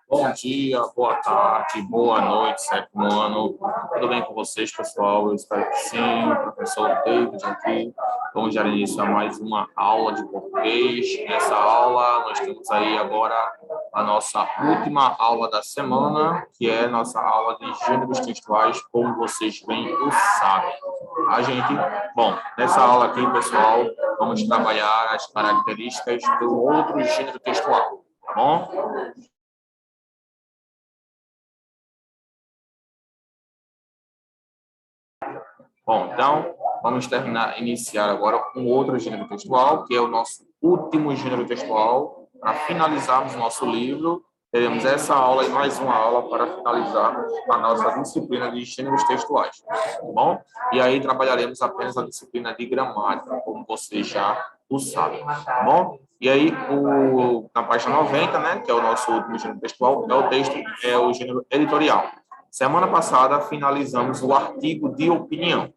Bom dia, boa tarde, boa noite, sétimo ano. Tudo bem com vocês, pessoal? Eu espero que sim. Professor David aqui. Vamos dar início a mais uma aula de português. Nessa aula, nós temos aí agora a nossa última aula da semana, que é nossa aula de gêneros textuais, como vocês bem o sabem. Nessa aula aqui, pessoal, vamos trabalhar as características do outro gênero textual, tá bom? Bom, então, vamos iniciar agora com outro gênero textual, que é o nosso último gênero textual. Para finalizarmos o nosso livro, teremos essa aula e mais uma aula para finalizarmos a nossa disciplina de gêneros textuais, tá bom? E aí trabalharemos apenas a disciplina de gramática, como vocês já o sabem, tá bom? E aí, na página 90, né, que é o nosso último gênero textual, é o gênero editorial. Semana passada, finalizamos o artigo de opinião,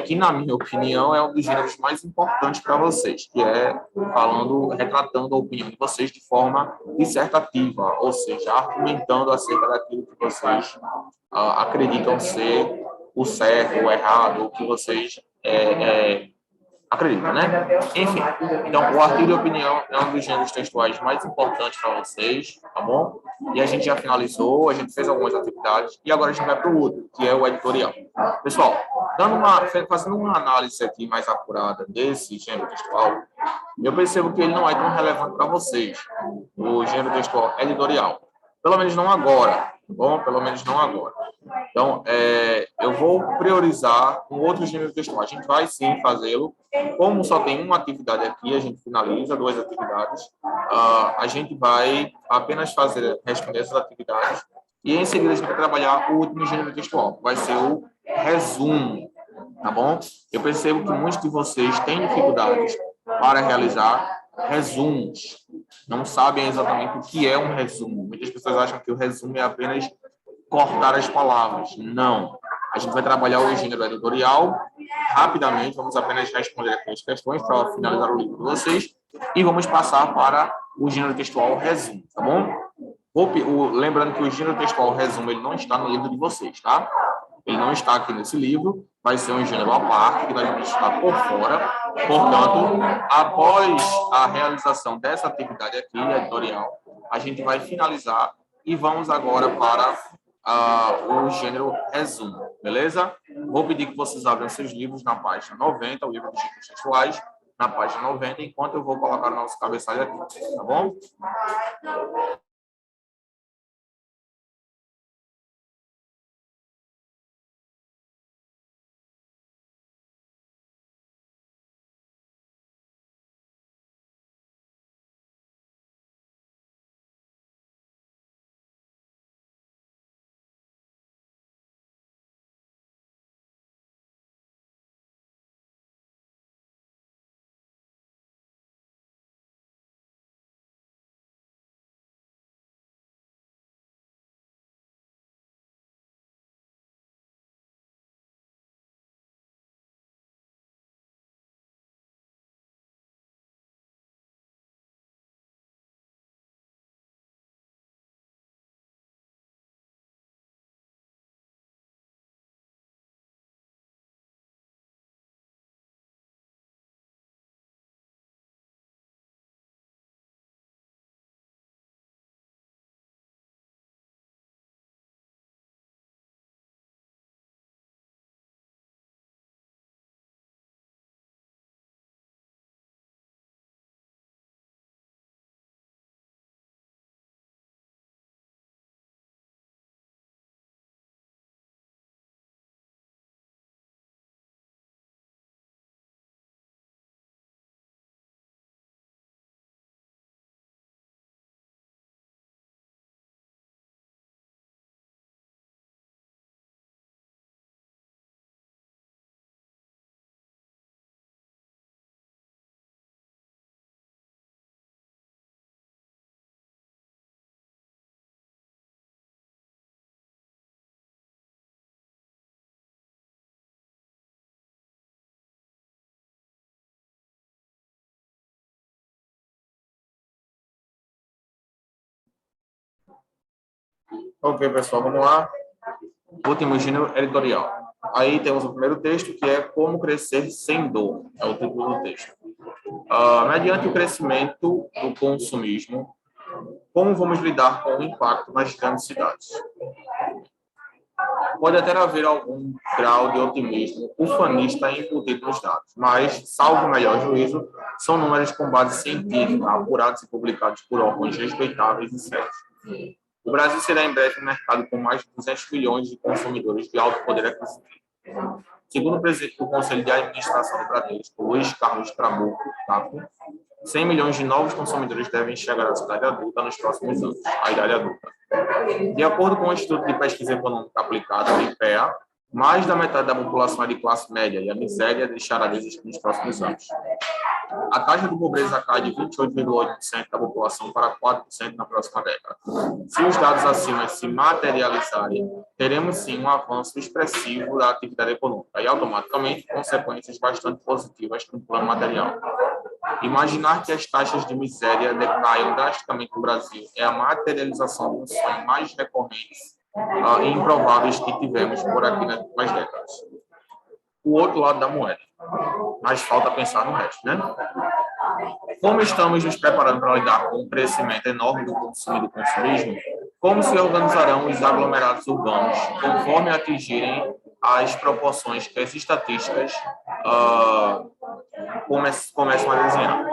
que, na minha opinião, é um dos gêneros mais importantes para vocês, que é retratando a opinião de vocês de forma dissertativa, ou seja, argumentando acerca daquilo que vocês acreditam ser o certo, o errado, o que vocês acredita, né? Enfim, então o artigo de opinião é um dos gêneros textuais mais importantes para vocês, tá bom? E a gente já finalizou, a gente fez algumas atividades e agora a gente vai para o outro, que é o editorial. Pessoal, fazendo uma análise aqui mais apurada desse gênero textual, eu percebo que ele não é tão relevante para vocês, o gênero textual editorial. Pelo menos não agora, tá bom? Pelo menos não agora. Então, eu vou priorizar um outro gênero textual. A gente vai sim fazê-lo. Como só tem uma atividade aqui, a gente finaliza duas atividades. A gente vai apenas responder essas atividades e em seguida a gente vai trabalhar o último gênero textual. Vai ser o resumo, tá bom? Eu percebo que muitos de vocês têm dificuldades para realizar resumos. Não sabem exatamente o que é um resumo. Muitas pessoas acham que o resumo é apenas cortar as palavras. Não. A gente vai trabalhar o gênero editorial rapidamente. Vamos apenas responder aqui as questões para finalizar o livro de vocês e vamos passar para o gênero textual resumo, tá bom? Lembrando que o gênero textual resumo ele não está no livro de vocês, tá? Ele não está aqui nesse livro, vai ser um gênero à parte, que nós vamos estar por fora. Portanto, após a realização dessa atividade aqui, editorial, a gente vai finalizar e vamos agora para o gênero resumo, beleza? Vou pedir que vocês abram seus livros na página 90, o livro de gêneros textuais, na página 90, enquanto eu vou colocar o nosso cabeçalho aqui, tá bom? Ok, pessoal, vamos lá. Último gênero editorial. Aí temos o primeiro texto, que é Como Crescer Sem Dor. É o título do texto. Mediante o crescimento do consumismo, como vamos lidar com o impacto nas grandes cidades? Pode até haver algum grau de otimismo ufanista embutido nos dados, mas, salvo o melhor juízo, são números com base científica, apurados e publicados por órgãos respeitáveis e sérios. O Brasil será em breve um mercado com mais de 200 milhões de consumidores de alto poder aquisitivo. Segundo o presidente do Conselho de Administração do Bradesco, Luiz Carlos Trabuco Capo, 100 milhões de novos consumidores devem chegar à cidade adulta nos próximos anos, a idade adulta. De acordo com o Instituto de Pesquisa Econômica Aplicada, o IPEA, mais da metade da população é de classe média e a miséria deixará de existir nos próximos anos. A taxa de pobreza cai de 28,8% da população para 4% na próxima década. Se os dados acima se materializarem, teremos sim um avanço expressivo da atividade econômica e automaticamente consequências bastante positivas no plano material. Imaginar que as taxas de miséria decaiam drasticamente no Brasil é a materialização de um sonho mais recorrentes e improváveis que tivemos por aqui nas últimas décadas. O outro lado da moeda. Mas falta pensar no resto, né? Como estamos nos preparando para lidar com o crescimento enorme do consumo e do consumismo, como se organizarão os aglomerados urbanos conforme atingirem as proporções que as estatísticas começam a desenhar?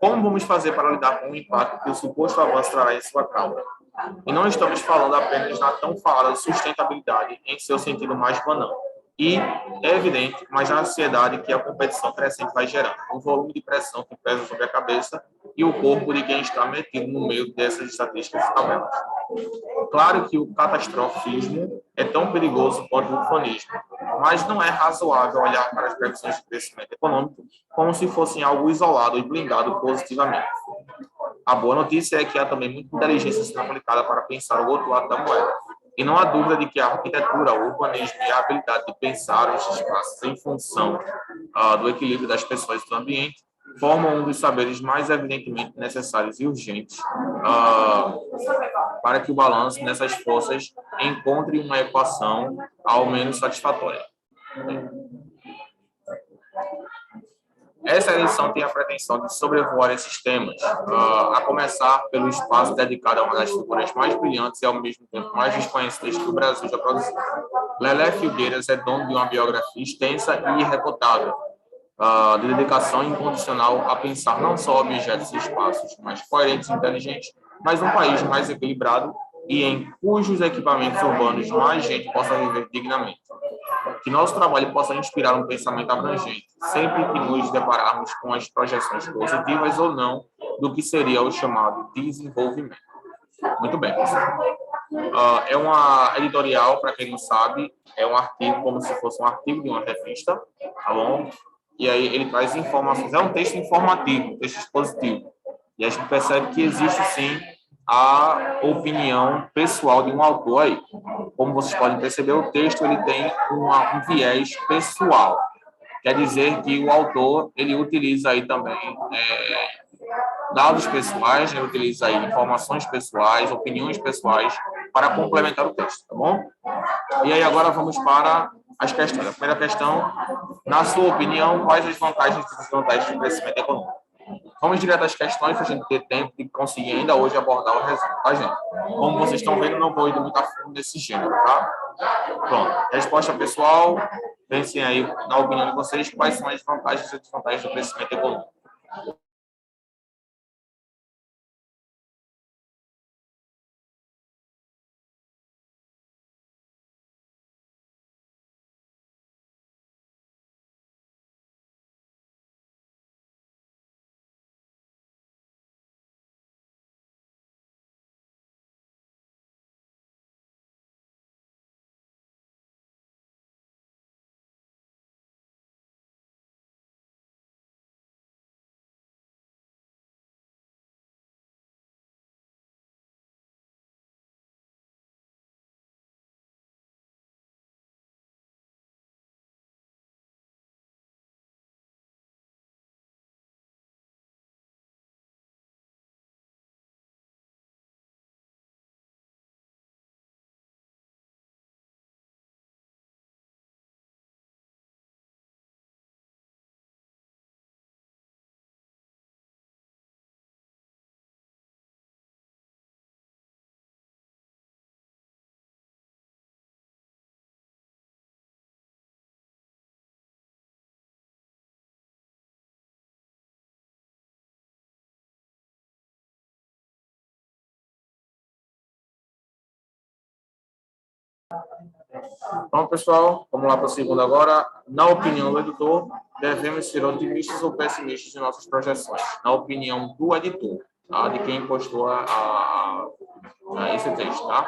Como vamos fazer para lidar com o impacto que o suposto avanço trará em sua causa? E não estamos falando apenas na tão falada sustentabilidade em seu sentido mais banal. E é evidente, mas a ansiedade que a competição crescente vai gerando, um volume de pressão que pesa sobre a cabeça e o corpo de quem está metido no meio dessas estatísticas e tabelas. Claro que o catastrofismo é tão perigoso quanto o ufanismo, mas não é razoável olhar para as previsões de crescimento econômico como se fossem algo isolado e blindado positivamente. A boa notícia é que há também muita inteligência sendo aplicada para pensar o outro lado da moeda. E não há dúvida de que a arquitetura, o urbanismo e a habilidade de pensar os espaços em função do equilíbrio das pessoas e do ambiente formam um dos saberes mais evidentemente necessários e urgentes para que o balanço nessas forças encontre uma equação ao menos satisfatória. Essa edição tem a pretensão de sobrevoar esses temas, a começar pelo espaço dedicado a uma das figuras mais brilhantes e, ao mesmo tempo, mais desconhecidas que o Brasil já produziu. Lelé Filgueiras é dono de uma biografia extensa e irrefutável, de dedicação incondicional a pensar não só objetos e espaços mais coerentes e inteligentes, mas um país mais equilibrado e em cujos equipamentos urbanos mais gente possa viver dignamente. Que nosso trabalho possa inspirar um pensamento abrangente, sempre que nos depararmos com as projeções positivas ou não do que seria o chamado desenvolvimento. Muito bem, pessoal. É uma editorial, para quem não sabe, é um artigo como se fosse um artigo de uma revista, tá bom? E aí ele traz informações, é um texto informativo, um texto expositivo. E a gente percebe que existe sim a opinião pessoal de um autor aí. Como vocês podem perceber, o texto ele tem um viés pessoal. Quer dizer que o autor ele utiliza aí também dados pessoais, ele utiliza aí informações pessoais, opiniões pessoais para complementar o texto, tá bom? E aí agora vamos para as questões. A primeira questão, na sua opinião, quais as vantagens e desvantagens do crescimento econômico? Vamos direto às questões para a gente ter tempo de conseguir ainda hoje abordar o resumo, tá, gente? Como vocês estão vendo, não vou ir muito a fundo nesse gênero, tá? Pronto. Resposta pessoal. Pensem aí, na opinião de vocês, quais são as vantagens e desvantagens do crescimento econômico. Então, pessoal, vamos lá para o segundo agora. Na opinião do editor, devemos ser otimistas ou pessimistas em nossas projeções? Na opinião do editor, tá? De quem postou esse texto, tá?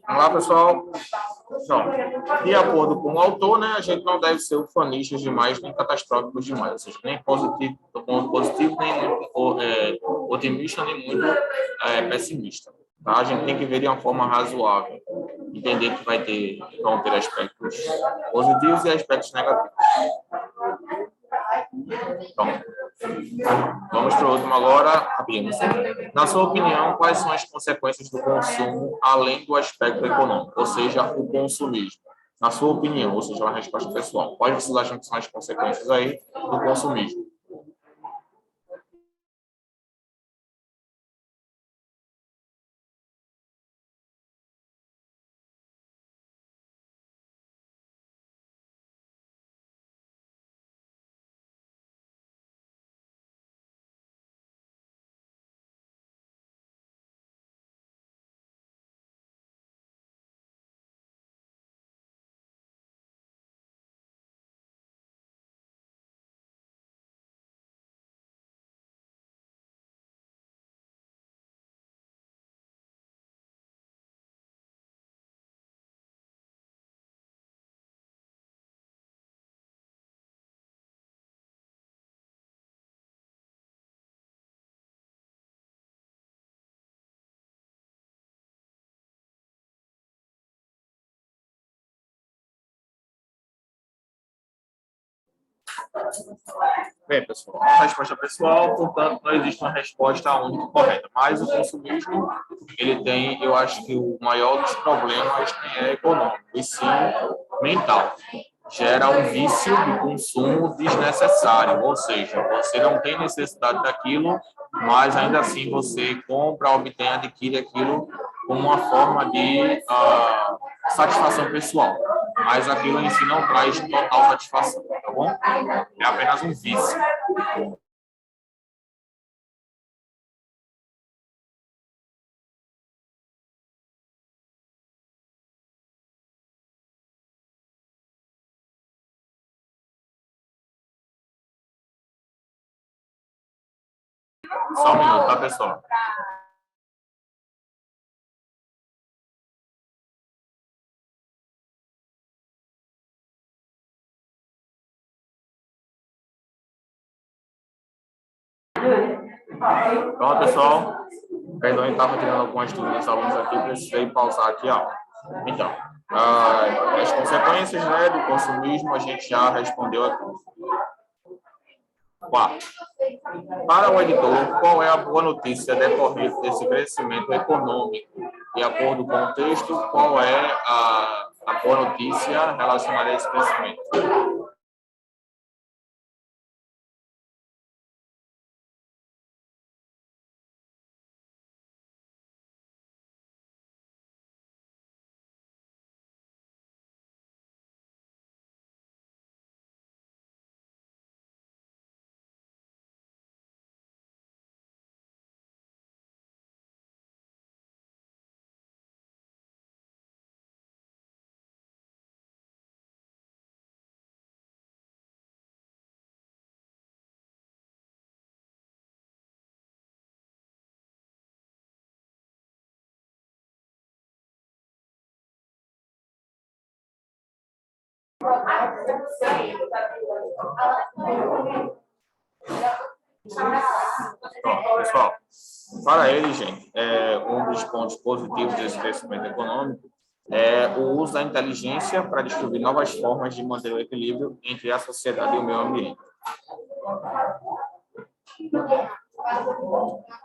Vamos lá, pessoal. Então, de acordo com o autor, né, a gente não deve ser ufanistas demais nem catastróficos demais, ou seja, nem positivo, nem muito otimista, nem muito pessimista. Tá? A gente tem que ver de uma forma razoável, entender que vão ter aspectos positivos e aspectos negativos. Então, vamos para o último agora. Na sua opinião, quais são as consequências do consumo além do aspecto econômico, ou seja, o consumismo? Na sua opinião, ou seja, uma resposta pessoal, quais vocês acham que são as consequências aí do consumismo? Bem, pessoal, a resposta pessoal, portanto, não existe uma resposta única e correta, mas o consumismo, ele tem, eu acho que o maior dos problemas nem é econômico, e sim mental. Gera um vício de consumo desnecessário, ou seja, você não tem necessidade daquilo, mas ainda assim você compra, obtém, adquire aquilo como uma forma de satisfação pessoal. Mas aquilo em si não traz total satisfação, tá bom? É apenas um vício. Só um minuto, tá, pessoal? Então, pessoal, perdão, eu estava tirando algumas dúvidas dos alunos aqui, precisei pausar aqui a aula. Então, as consequências, né, do consumismo a gente já respondeu aqui. 4. Para o editor, qual é a boa notícia decorrente desse crescimento econômico? De acordo com o texto, qual é a boa notícia relacionada a esse crescimento? Pronto, pessoal, para ele, gente, um dos pontos positivos desse crescimento econômico é o uso da inteligência para descobrir novas formas de manter o equilíbrio entre a sociedade e o meio ambiente.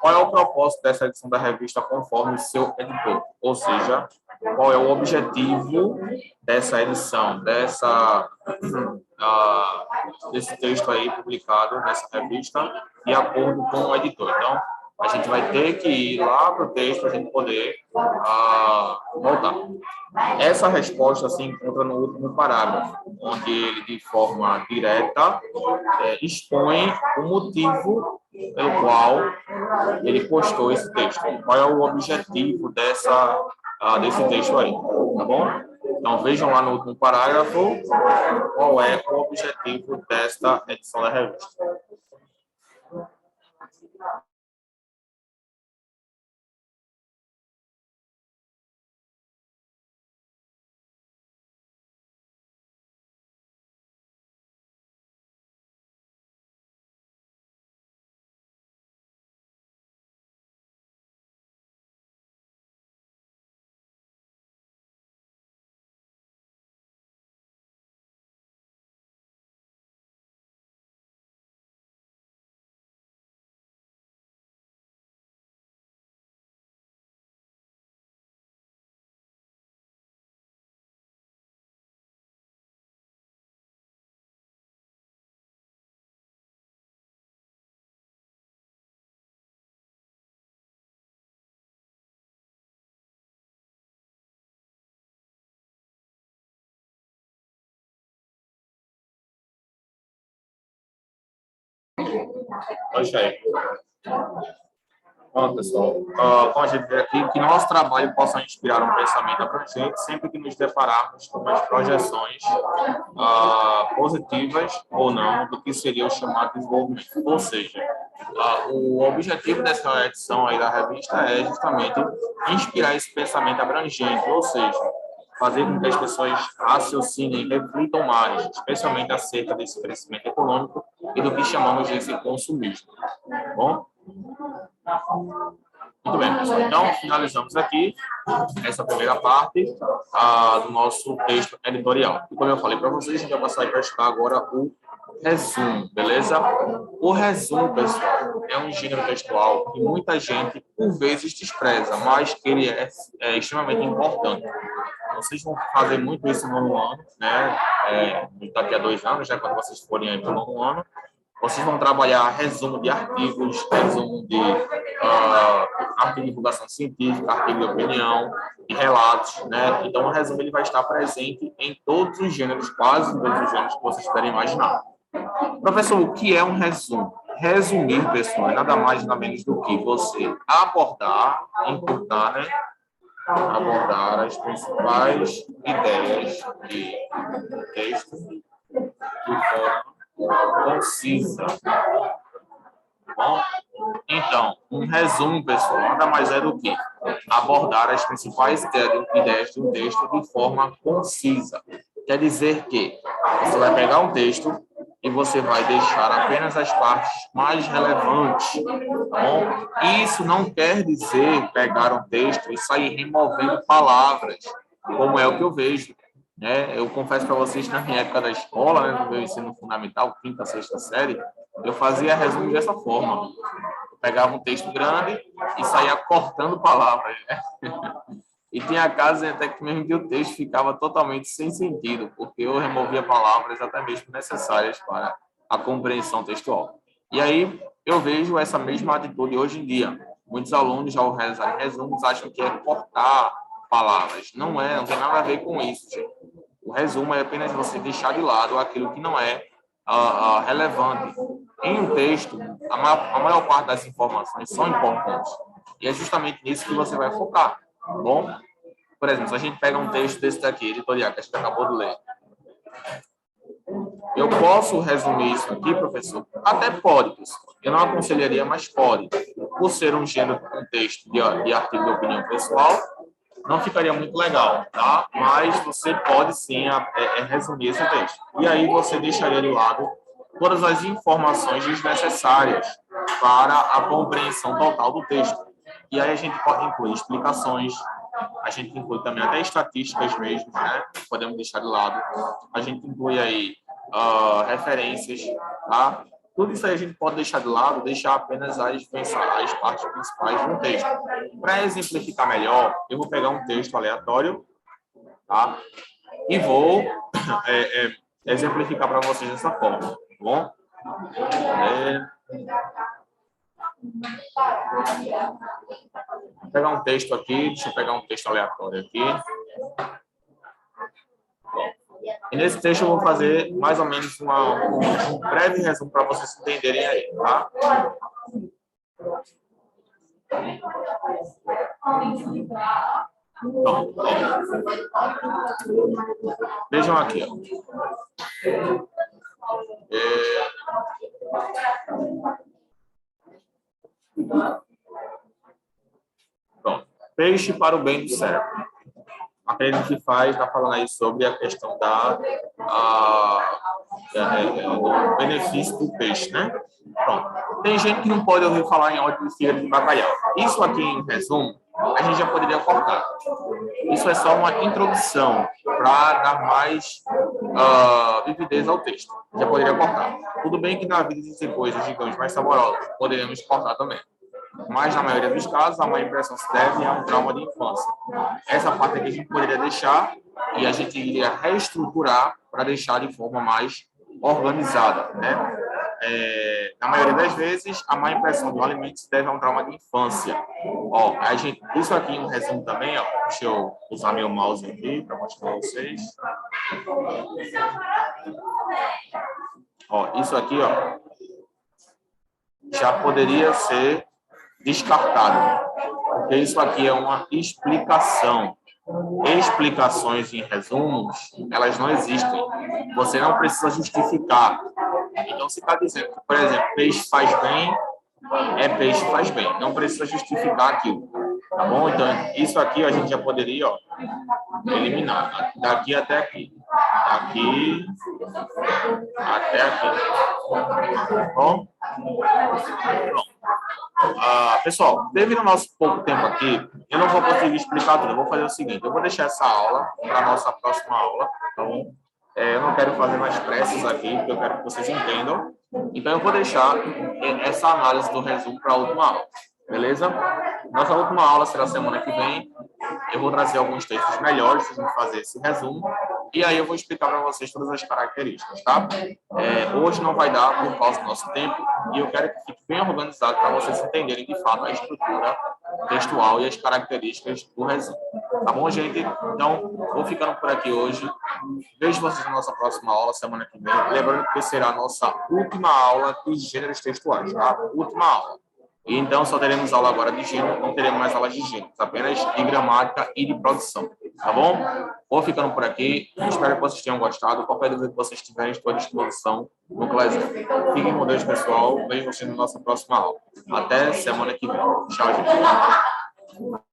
Qual é o propósito dessa edição da revista conforme seu editor? Ou seja, qual é o objetivo dessa edição, desse texto aí publicado nessa revista, de acordo com o editor? Então, a gente vai ter que ir lá para o texto para a gente poder voltar. Essa resposta se encontra no último parágrafo, onde ele, de forma direta, expõe o motivo pelo qual ele postou esse texto. Qual é o objetivo desse texto aí, tá bom? Então, vejam lá no último parágrafo qual é o objetivo desta edição da revista. Poxa aí. Bom, pessoal, como a gente vê aqui, que nosso trabalho possa inspirar um pensamento abrangente sempre que nos depararmos com as projeções positivas ou não do que seria o chamado desenvolvimento. Ou seja, o objetivo dessa edição aí da revista é justamente inspirar esse pensamento abrangente, ou seja, fazer com que as pessoas raciocinem, reflitam mais, especialmente acerca desse crescimento econômico e do que chamamos de consumismo. Tá bom? Muito bem, pessoal. Então, finalizamos aqui essa primeira parte do nosso texto editorial. E como eu falei para vocês, a gente vai passar para estudar agora o resumo, beleza? O resumo, pessoal, é um gênero textual que muita gente, por vezes, despreza, mas que ele é extremamente importante. Vocês vão fazer muito isso no nono ano, né? Daqui a 2 anos, já quando vocês forem aí para o nono ano, vocês vão trabalhar resumo de artigos, resumo de artigo de divulgação científica, artigo de opinião, de relatos, né? Então, o resumo ele vai estar presente em todos os gêneros, quase em todos os gêneros que vocês puderem imaginar. Professor, o que é um resumo? Resumir, pessoal, é nada mais nada menos do que você abordar, encurtar, né? Abordar as principais ideias de texto de forma concisa. Bom, então, um resumo, pessoal, nada mais é do que abordar as principais ideias de um texto de forma concisa. Quer dizer que você vai pegar um texto e você vai deixar apenas as partes mais relevantes, tá bom? Isso não quer dizer pegar um texto e sair removendo palavras, como é o que eu vejo, né? Eu confesso para vocês que na minha época da escola, né, no meu ensino fundamental, quinta, sexta série, eu fazia resumo dessa forma. Eu pegava um texto grande e saía cortando palavras, né? E tinha casos até que mesmo que o texto ficava totalmente sem sentido, porque eu removia palavras até mesmo necessárias para a compreensão textual. E aí eu vejo essa mesma atitude hoje em dia. Muitos alunos, ao realizarem resumos, acham que é cortar palavras. Não é, não tem nada a ver com isso, gente. O resumo é apenas você deixar de lado aquilo que não é relevante. Em um texto, a maior parte das informações são importantes. E é justamente nisso que você vai focar. Tá bom? Por exemplo, se a gente pega um texto desse daqui, editorial, que a gente acabou de ler, eu posso resumir isso aqui, professor? Até pode, pessoal. Eu não aconselharia, mas pode. Por ser um gênero de contexto de artigo de opinião pessoal, não ficaria muito legal, tá? Mas você pode sim resumir esse texto. E aí você deixaria de lado todas as informações desnecessárias para a compreensão total do texto. E aí a gente pode incluir explicações, A gente inclui também até estatísticas mesmo, né? Podemos deixar de lado. A gente inclui aí referências, tá? Tudo isso aí a gente pode deixar de lado, deixar apenas as partes principais do texto. Para exemplificar melhor, eu vou pegar um texto aleatório, tá? E vou exemplificar para vocês dessa forma, tá bom? Vou pegar um texto aqui, deixa eu pegar um texto aleatório aqui. E nesse texto eu vou fazer mais ou menos um breve resumo para vocês entenderem aí, tá? Pronto, vejam aqui, ó. Pronto. Peixe para o bem do cérebro. Acredito que está falando aí sobre a questão do benefício do peixe, né? Pronto. Tem gente que não pode ouvir falar em óleo de fígado de bacalhau. Isso aqui, em resumo, a gente já poderia cortar. Isso é só uma introdução para dar mais vividez ao texto. Já poderia cortar. Tudo bem que na vida existem coisas, digamos, mais saborosas. Poderíamos cortar também. Mas, na maioria dos casos, a má impressão se deve a um trauma de infância. Essa parte aqui a gente poderia deixar e a gente iria reestruturar para deixar de forma mais organizada, né? Na maioria das vezes, a má impressão do alimento se deve a um trauma de infância. Ó, isso aqui, um resumo também, ó, deixa eu usar meu mouse aqui para mostrar para vocês. Ó, isso aqui, ó, já poderia ser descartado, porque isso aqui é uma explicação. Explicações em resumos, elas não existem. Você não precisa justificar. Então, se está dizendo que, por exemplo, peixe faz bem, peixe faz bem. Não precisa justificar aquilo. Tá bom? Então, isso aqui a gente já poderia eliminar. Daqui até aqui. Daqui até aqui. Tá bom? Pronto. Pessoal, devido ao nosso pouco tempo aqui, eu não vou conseguir explicar tudo. Eu vou fazer o seguinte, eu vou deixar essa aula para a nossa próxima aula, tá bom? Eu não quero fazer mais preces aqui, porque eu quero que vocês entendam. Então, eu vou deixar essa análise do resumo para a última aula, beleza? Nossa última aula será semana que vem. Eu vou trazer alguns textos melhores para a gente fazer esse resumo. E aí eu vou explicar para vocês todas as características, tá? Hoje não vai dar por causa do nosso tempo. E eu quero que fique bem organizado para vocês entenderem, de fato, a estrutura textual e as características do resumo. Tá bom, gente? Então, vou ficando por aqui hoje. Vejo vocês na nossa próxima aula, semana que vem. Lembrando que será a nossa última aula de gêneros textuais, tá? Última aula. E então, só teremos aula agora de gênero, não teremos mais aulas de gênero, apenas de gramática e de produção, tá bom? Vou ficando por aqui, espero que vocês tenham gostado. Qualquer dúvida que vocês tiverem, estou à disposição no Classroom. Fiquem com Deus, pessoal. Vejo vocês na nossa próxima aula. Até semana que vem. Tchau, gente.